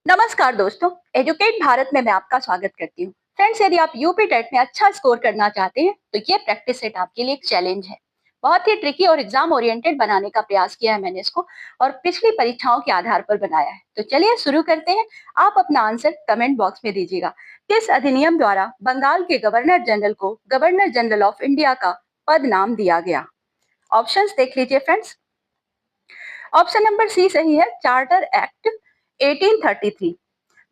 नमस्कार दोस्तों, एजुकेट भारत में मैं आपका स्वागत करती हूँ। फ्रेंड्स, यदि आप यूपी टेट में अच्छा स्कोर करना चाहते हैं तो ये प्रैक्टिस सेट आपके लिए एक चैलेंज है। बहुत ही ट्रिकी और एग्जाम ओरिएंटेड बनाने का प्रयास किया है मैंने इसको, और पिछली परीक्षाओं के आधार पर बनाया है। तो चलिए शुरू करते हैं। आप अपना आंसर कमेंट बॉक्स में दीजिएगा। किस अधिनियम द्वारा बंगाल के गवर्नर जनरल को गवर्नर जनरल ऑफ इंडिया का पद नाम दिया गया? ऑप्शंस देख लीजिए फ्रेंड्स। ऑप्शन नंबर सी सही है, चार्टर एक्ट 1833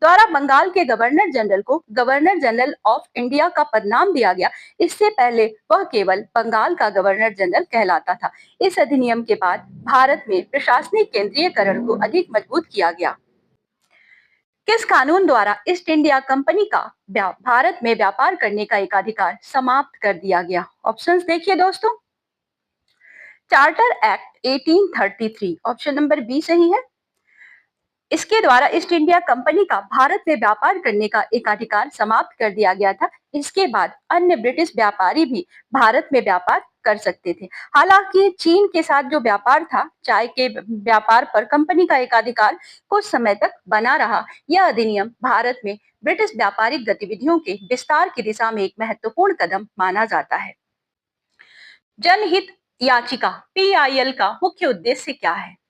द्वारा बंगाल के गवर्नर जनरल को गवर्नर जनरल ऑफ इंडिया का पदनाम दिया गया। इससे पहले वह केवल बंगाल का गवर्नर जनरल कहलाता था। इस अधिनियम के बाद भारत में प्रशासनिक केंद्रीयकरण को अधिक मजबूत किया गया। किस कानून द्वारा ईस्ट इंडिया कंपनी का भारत में व्यापार करने का एकाधिकार समाप्त कर दिया गया? ऑप्शंस देखिए दोस्तों। Charter act 1833 option number B सही है। इसके द्वारा ईस्ट इंडिया कंपनी का भारत में व्यापार करने का एकाधिकार समाप्त कर दिया गया था। इसके बाद अन्य ब्रिटिश व्यापारी भी भारत में व्यापार कर सकते थे। हालांकि चीन के साथ जो व्यापार था, चाय के व्यापार पर कंपनी का एकाधिकार कुछ समय तक बना रहा। यह अधिनियम भारत में ब्रिटिश व्यापारिक गतिविधियों के विस्तार की दिशा में एक महत्वपूर्ण कदम माना जाता है। जनहित याचिका PIL का मुख्य उद्देश्य क्या है?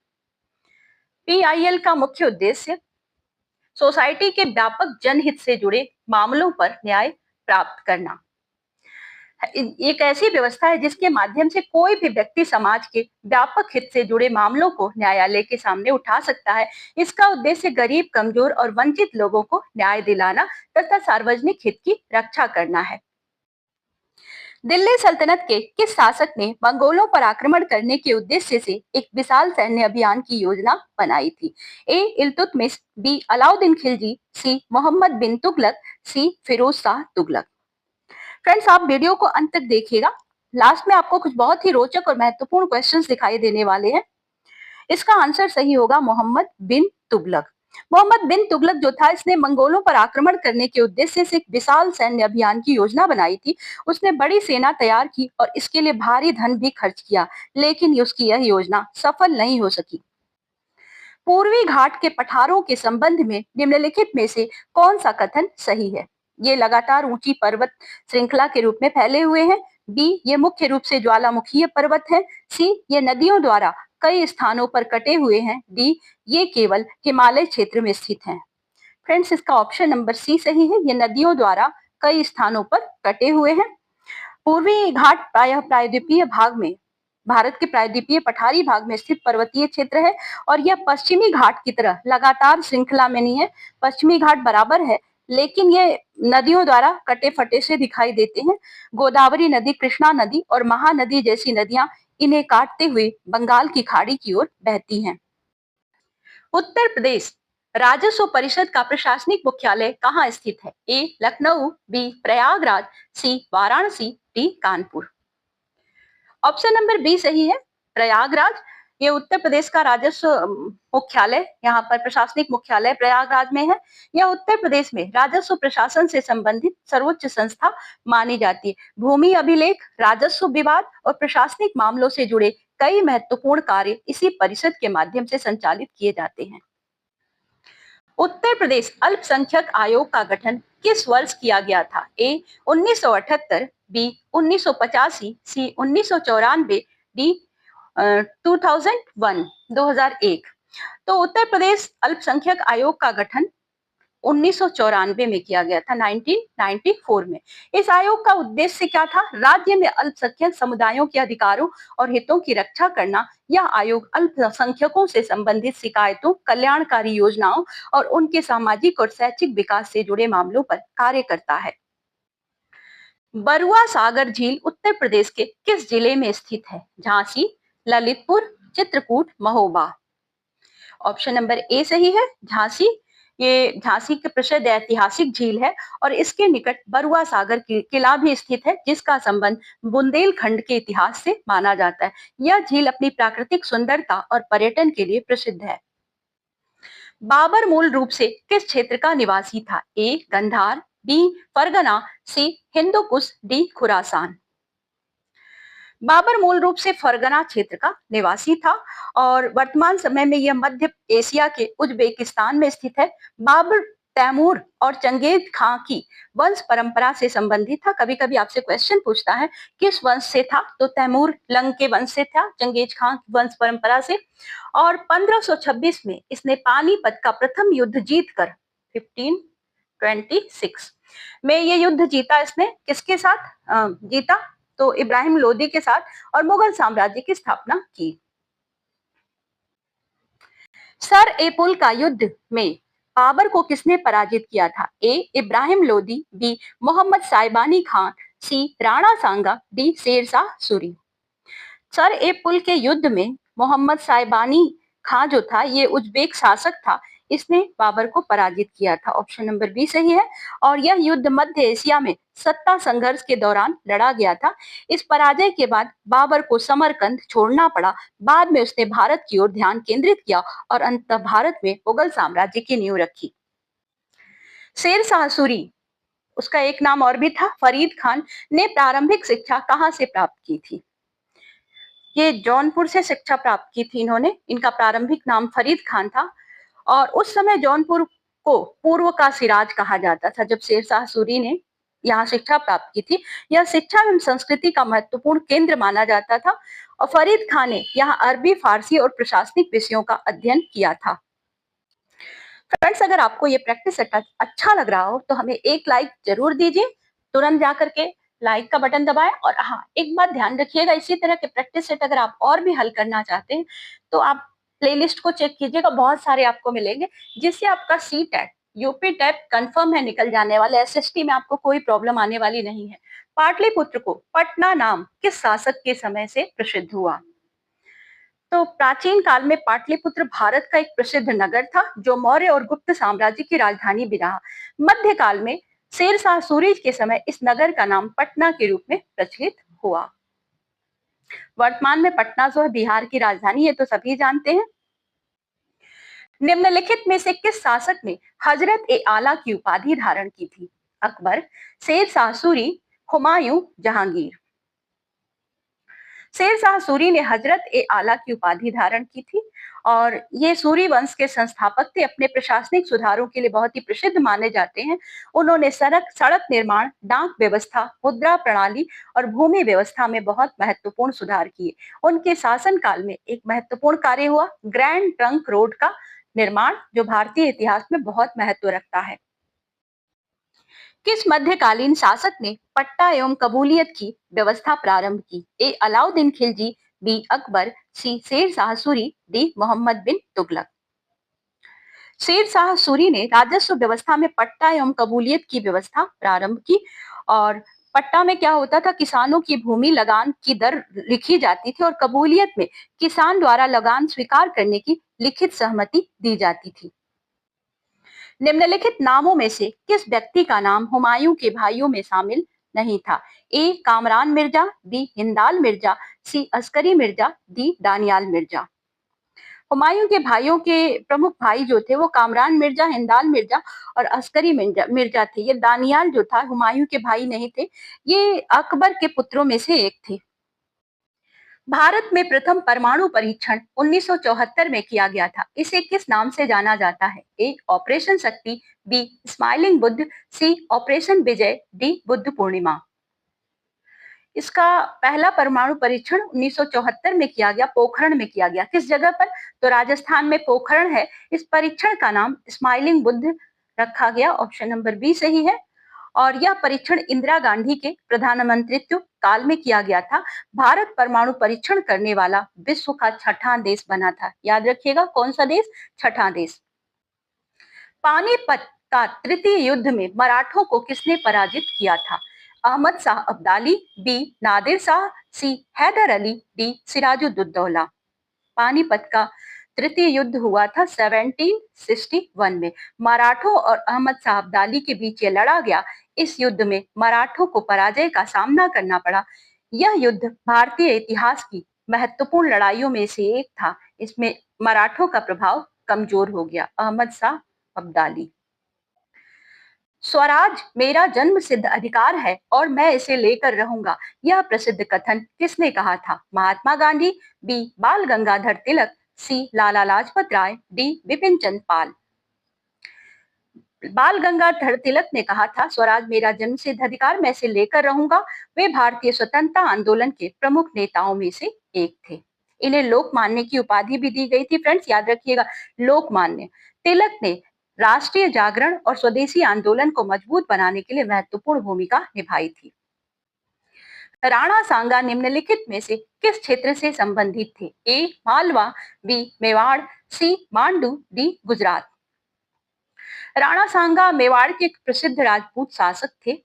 PIL का मुख्य उद्देश्य सोसाइटी के व्यापक जनहित से जुड़े मामलों पर न्याय प्राप्त करना। एक ऐसी व्यवस्था है जिसके माध्यम से कोई भी व्यक्ति समाज के व्यापक हित से जुड़े मामलों को न्यायालय के सामने उठा सकता है। इसका उद्देश्य गरीब, कमजोर और वंचित लोगों को न्याय दिलाना तथा सार्वजनिक हित की रक्षा करना है। दिल्ली सल्तनत के किस शासक ने मंगोलों पर आक्रमण करने के उद्देश्य से एक विशाल सैन्य अभियान की योजना बनाई थी? ए इल्तुतमिश, बी अलाउद्दीन खिलजी, सी मोहम्मद बिन तुगलक, सी फिरोज शाह तुगलक। फ्रेंड्स, आप वीडियो को अंत तक देखिएगा। लास्ट में आपको कुछ बहुत ही रोचक और महत्वपूर्ण क्वेश्चंस दिखाई देने वाले हैं। इसका आंसर सही होगा मोहम्मद बिन तुगलक। मोहम्मद बिन तुगलक जो था, इसने मंगोलों पर आक्रमण करने के उद्देश्य से एक विशाल सैन्य अभियान की योजना बनाई थी। उसने बड़ी सेना तैयार की और इसके लिए भारी धन भी खर्च किया, लेकिन उसकी यह योजना सफल नहीं हो सकी। पूर्वी घाट के पठारों के संबंध में निम्नलिखित में से कौन सा कथन सही है? ये लगातार ऊंची पर्वत श्रृंखला के रूप में फैले हुए हैं। बी, ये मुख्य रूप से ज्वालामुखीय पर्वत है। सी, ये नदियों द्वारा कई स्थानों पर कटे हुए हैं। डी, ये केवल हिमालय क्षेत्र में स्थित हैं। फ्रेंड्स, इसका ऑप्शन नंबर सी सही है, ये नदियों द्वारा कई स्थानों पर कटे हुए हैं। पूर्वी घाट प्रायः प्रायद्वीपीय भाग में, भारत के प्रायद्वीपीय पठारी भाग में स्थित पर्वतीय क्षेत्र है, और यह पश्चिमी घाट की तरह लगातार श्रृंखला में नहीं है। पश्चिमी घाट बराबर है, लेकिन ये नदियों द्वारा कटे फटे से दिखाई देते हैं। गोदावरी नदी, कृष्णा नदी और महानदी जैसी नदियां इन्हें काटते हुए बंगाल की खाड़ी की ओर बहती हैं। उत्तर प्रदेश राजस्व परिषद का प्रशासनिक मुख्यालय कहाँ स्थित है? A Lucknow, B Prayagraj, C Varanasi, D Kanpur. Option number B सही है, प्रयागराज। ये उत्तर प्रदेश का राजस्व मुख्यालय, यहाँ पर प्रशासनिक मुख्यालय प्रयागराज में है। यह उत्तर प्रदेश में राजस्व प्रशासन से संबंधित सर्वोच्च संस्था मानी जाती है। भूमि अभिलेख, राजस्व विवाद और प्रशासनिक मामलों से जुड़े कई महत्वपूर्ण कार्य इसी परिषद के माध्यम से संचालित किए जाते हैं। उत्तर प्रदेश अल्पसंख्यक आयोग का गठन किस वर्ष किया गया था? ए 1978, बी 1985, सी 1994, डी 2001। तो उत्तर प्रदेश अल्पसंख्यक आयोग का गठन 1994 में किया गया था, 1994 में। इस आयोग का उद्देश्य क्या था? राज्य में अल्पसंख्यक समुदायों के अधिकारों और हितों की रक्षा करना। यह आयोग अल्पसंख्यकों से संबंधित शिकायतों, कल्याणकारी योजनाओं और उनके सामाजिक और शैक्षिक विकास से जुड़े मामलों पर कार्य करता है। बरुआ सागर झील उत्तर प्रदेश के किस जिले में स्थित है? Jhansi, Lalitpur, Chitrakoot, Mahoba. Option number A सही है, झांसी। ये झांसी के प्रसिद्ध ऐतिहासिक झील है और इसके निकट बरुआ सागर किला भी स्थित है, जिसका संबंध बुंदेलखंड के इतिहास से माना जाता है। यह झील अपनी प्राकृतिक सुंदरता और पर्यटन के लिए प्रसिद्ध है। बाबर मूल रूप से किस क्षेत्र का निवासी था? ए गंधार, बी फरगना, सी हिंदू कुश, डी खुरासान। बाबर मूल रूप से फरगना क्षेत्र का निवासी था और वर्तमान समय में यह मध्य एशिया के उज्बेकिस्तान में स्थित है। बाबर तैमूर और चंगेज खां की वंश परंपरा से संबंधित था। कभी कभी आपसे क्वेश्चन पूछता है किस वंश से था, तो तैमूर लंग के वंश से था, चंगेज खां की वंश परंपरा से। और 1526 में इसने पानीपत का प्रथम युद्ध जीतकर 1526 में ये युद्ध जीता। इसने किसके साथ जीता, तो इब्राहिम लोदी के साथ, और मुगल साम्राज्य की स्थापना की। सर ए पुल का युद्ध में बाबर को किसने पराजित किया था? ए इब्राहिम लोदी, बी मोहम्मद साइबानी खान, सी राणा सांगा, डी शेरशाह सूरी। सर ए पुल के युद्ध में मोहम्मद साइबानी खां जो था, ये उज्बेक शासक था, इसने बाबर को पराजित किया था। ऑप्शन नंबर बी सही है। और यह युद्ध मध्य एशिया में सत्ता संघर्ष के दौरान लड़ा गया था। इस पराजय के बाद बाबर को समरकंद छोड़ना पड़ा। बाद में उसने भारत की ओर ध्यान केंद्रित किया और अंततः भारत में मुगल साम्राज्य की नींव रखी। शेरशाह सूरी, उसका एक नाम और भी था, फरीद खान, ने प्रारंभिक शिक्षा कहाँ से प्राप्त की थी? ये जौनपुर से शिक्षा प्राप्त की थी इन्होंने। इनका प्रारंभिक नाम फरीद खान था और उस समय जौनपुर को पूर्व का सिराज कहा जाता था जब शेरशाह सूरी ने यहाँ शिक्षा प्राप्त की थी। यह शिक्षा एवं संस्कृति का महत्वपूर्ण केंद्र माना जाता था और फरीद खान ने यहाँ अरबी, फारसी और प्रशासनिक विषयों का अध्ययन किया था। फ्रेंड्स, अगर आपको ये प्रैक्टिस सेट अच्छा लग रहा हो तो हमें एक लाइक जरूर दीजिए। तुरंत जाकर के लाइक का बटन दबाएं। और हाँ, एक बात ध्यान रखिएगा, इसी तरह के प्रैक्टिस सेट अगर आप और भी हल करना चाहते हैं तो आप प्लेलिस्ट को चेक कीजिएगा, बहुत सारे आपको मिलेंगे, जिससे आपका CTET UP TET confirm है निकल जाने वाला। एसएसटी में आपको कोई प्रॉब्लम आने वाली नहीं है। पाटलिपुत्र को पटना नाम किस शासक के समय से प्रसिद्ध हुआ? तो प्राचीन काल में पाटलिपुत्र भारत का एक प्रसिद्ध नगर था जो मौर्य और गुप्त साम्राज्य की राजधानी भी रहा। मध्यकाल में शेरशाह सूरी के समय इस नगर का नाम पटना के रूप में प्रचलित हुआ। वर्तमान में पटना जो है बिहार की राजधानी है, तो सभी जानते हैं। निम्नलिखित में से किस शासक ने हजरत ए आला की उपाधि धारण की थी? अकबर, शेरशाह सूरी, हुमायूं, जहांगीर। शेरशाह सूरी ने हजरत ए आला की उपाधि धारण की थी और ये सूरी वंश के संस्थापक थे। अपने प्रशासनिक सुधारों के लिए बहुत ही प्रसिद्ध माने जाते हैं। उन्होंने सड़क निर्माण, डाक व्यवस्था, मुद्रा प्रणाली और भूमि व्यवस्था में बहुत महत्वपूर्ण सुधार किए। उनके शासनकाल में एक महत्वपूर्ण कार्य हुआ, ग्रैंड ट्रंक रोड का निर्माण, जो भारतीय इतिहास में बहुत महत्व रखता है। किस मध्यकालीन शासक ने पट्टा एवं कबूलियत की व्यवस्था प्रारंभ की? ए अलाउद्दीन खिलजी, बी अकबर, सी शेरशाह सूरी, डी मोहम्मद बिन तुगलक। शेरशाह सूरी ने राजस्व व्यवस्था में पट्टा एवं कबूलियत की व्यवस्था प्रारंभ की। और पट्टा में क्या होता था, किसानों की भूमि लगान की दर लिखी जाती थी और कबूलियत में किसान द्वारा लगान स्वीकार करने की लिखित सहमति दी जाती थी। निम्नलिखित नामों में से किस व्यक्ति का नाम हुमायूं के भाइयों में शामिल नहीं था? ए कामरान मिर्जा, बी हिंदाल मिर्जा, सी अस्करी मिर्जा, डी दानियाल मिर्जा। हुमायूं के भाइयों के प्रमुख भाई जो थे वो कामरान मिर्जा, हिंदाल मिर्जा और अस्करी मिर्जा थे। ये दानियाल जो था हुमायूं के भाई नहीं थे, ये अकबर के पुत्रों में से एक थे। भारत में प्रथम परमाणु परीक्षण 1974 में किया गया था। इसे किस नाम से जाना जाता है? A operation Shakti, B smiling Buddha, C operation Vijay, D Buddha Purnima. इसका पहला परमाणु परीक्षण 1974 में किया गया, पोखरण में किया गया। किस जगह पर? तो राजस्थान में पोखरण है। इस परीक्षण का नाम स्माइलिंग बुद्ध रखा गया। ऑप्शन नंबर बी सही है। और यह परीक्षण इंदिरा गांधी के प्रधानमंत्रित्व काल में किया गया था। भारत परमाणु परीक्षण करने वाला विश्व का छठा देश बना था। याद रखिएगा, कौन सा देश? छठा देश। पानीपत का तृतीय युद्ध में मराठों को किसने पराजित किया था? अहमद शाह अब्दाली, बी नादिर शाह, सी हैदर अली, डी सिराजुद्दौला। पानीपत का तृतीय युद्ध हुआ था 1761 में। मराठों और अहमद शाह अब्दाली के बीच ये लड़ा गया। इस युद्ध में मराठों को पराजय का सामना करना पड़ा। यह युद्ध भारतीय इतिहास की महत्वपूर्ण लड़ाइयों में से एक था। इसमें मराठों का प्रभाव कमजोर हो गया। अहमद शाह अब्दाली। स्वराज मेरा जन्म सिद्ध अधिकार है और मैं इसे लेकर रहूंगा, यह प्रसिद्ध कथन किसने कहा था? महात्मा गांधी, बी बाल गंगाधर तिलक, सी लाला लाजपत राय, डी बिपिन चंद्र पाल। बाल गंगाधर तिलक ने कहा था स्वराज मेरा जन्मसिद्ध अधिकार, मैं इसे लेकर रहूंगा। वे भारतीय स्वतंत्रता आंदोलन के प्रमुख नेताओं में से एक थे। इन्हें लोकमान्य की उपाधि भी दी गई थी। फ्रेंड्स याद रखिएगा, लोकमान्य। तिलक ने राष्ट्रीय जागरण और स्वदेशी आंदोलन को मजबूत बनाने के लिए महत्वपूर्ण भूमिका निभाई थी। राणा सांगा निम्नलिखित में से किस क्षेत्र से संबंधित थे? ए मालवा, बी मेवाड़, सी मांडू, डी गुजरात। राणा सांगा मेवाड़ के एक प्रसिद्ध राजपूत शासक थे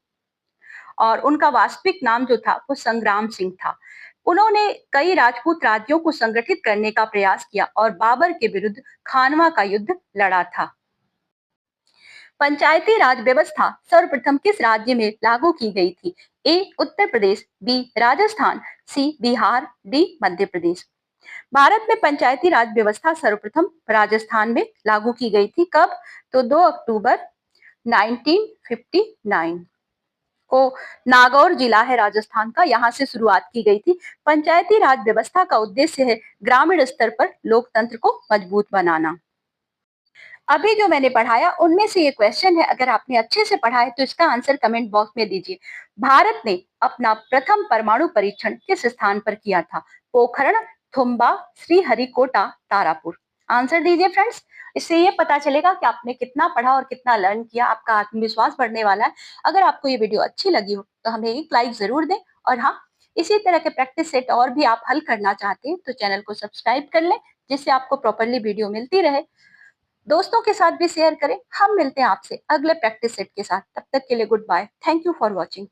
और उनका वास्तविक नाम जो था वो संग्राम सिंह था। उन्होंने कई राजपूत राज्यों को संगठित करने का प्रयास किया और बाबर के विरुद्ध खानवा का युद्ध लड़ा था। पंचायती राज व्यवस्था सर्वप्रथम किस राज्य में लागू की गई थी? ए उत्तर प्रदेश, बी राजस्थान, सी बिहार, डी मध्य प्रदेश। भारत में पंचायती राज व्यवस्था सर्वप्रथम राजस्थान में लागू की गई थी। कब? तो 2 अक्टूबर 1959 को नागौर जिला है राजस्थान का, यहाँ से शुरुआत की गई थी। पंचायती राज व्यवस्था का उद्देश्य है ग्रामीण स्तर पर लोकतंत्र को मजबूत बनाना। अभी जो मैंने पढ़ाया उनमें से ये क्वेश्चन है, अगर आपने अच्छे से पढ़ा है तो इसका आंसर कमेंट बॉक्स में दीजिए। भारत ने अपना प्रथम परमाणु परीक्षण किस स्थान पर किया था? पोखरण, थुम्बा, श्रीहरिकोटा, तारापुर। आंसर दीजिए फ्रेंड्स। इससे ये पता चलेगा कि आपने कितना पढ़ा और कितना लर्न किया, आपका आत्मविश्वास बढ़ने वाला है। अगर आपको ये वीडियो अच्छी लगी हो तो हमें एक लाइक जरूर दें, और हाँ, इसी तरह के प्रैक्टिस सेट और भी आप हल करना चाहते हैं तो चैनल को सब्सक्राइब कर लें, जिससे आपको प्रॉपरली वीडियो मिलती रहे। दोस्तों के साथ भी शेयर करें। हम मिलते हैं आपसे अगले प्रैक्टिस सेट के साथ। तब तक के लिए good bye. Thank you for watching.